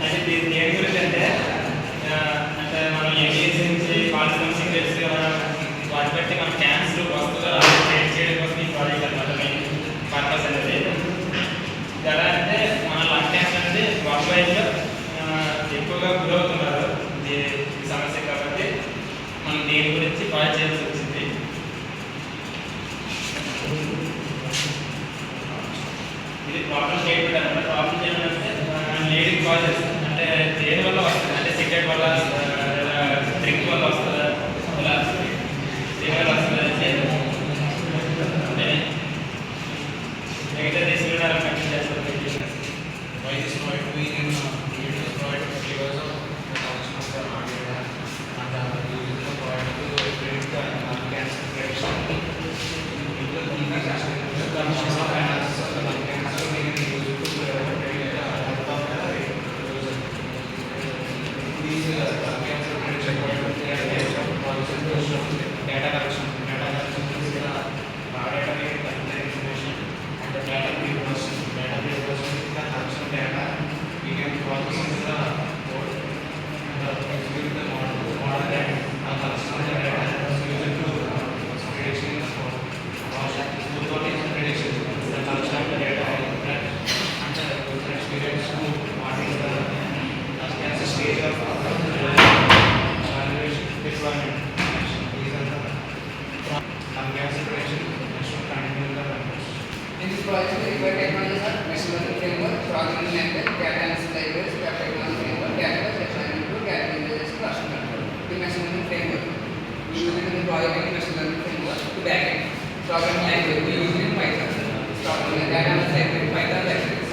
అంటే దేని గురించి అంటే అంటే మనం ఏబిఎస్ నుంచి కాన్ఫరెన్స్ సిగ్నల్స్ వాటి బట్టి మన క్యాన్సర్ వస్తుందా ట్రీట్ చేయడం కోసం ఈ ప్రాజెక్ట్ అనమాట మెయిన్ పర్పస్ అనేది. ఎలా అంటే మన లంగ్ క్యాన్సర్ అనేది వరల్డ్ వైడ్లో ఎక్కువగా గురవుతున్నారు ఈ సమస్య. కాబట్టి మనం దీని గురించి ప్రాజెక్ట్ చేయాల్సి వచ్చింది. ఇది ప్రాబ్లం స్టేట్మెంట్ అనమాట. ప్రాబ్లం స్టేట్మెంట్ అంటే లీడింగ్ కాజెస్ అంటే దేని వల్ల వస్తుంది అంటే సిగరెట్ వల్ల డ్రింక్ వల్ల వస్తుందా ఇలా దేని వల్ల వస్తుంది అంటే మిగతా తీసుకుని కంటిన్యూ చేస్తారు. Why this product we in this product because of the function of the hardware and using the product to predict the cancer prediction. People think that the function of analysis of the lung cancer we can use it to predict the health of the user. These lung cancer prediction product they are based on concentration data collection. Data collection is the raw data we collect the information and the data we process. Data we process is the collection data we can process into the code and execute the model that collection of the data is used to prediction in the code. What is the prediction? The collection of the data and the user experience to what is the cancer stage of evaluation deployment. These are the cancer prediction national planning in the countries. In this project, we require technologies are machine learning framework, programming language, data analysis libraries, web technology framework, database deployment tool, data visualization, version control. The machine learning framework, we use it in the project in machine learning framework to backend. Programming language, we use it in Python. Programming data analysis library, Python libraries.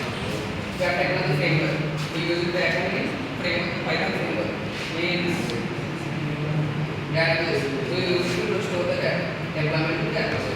Web technology framework, we use it backend in framework, Python framework. Means database, we use it to store the data. Deployment to database.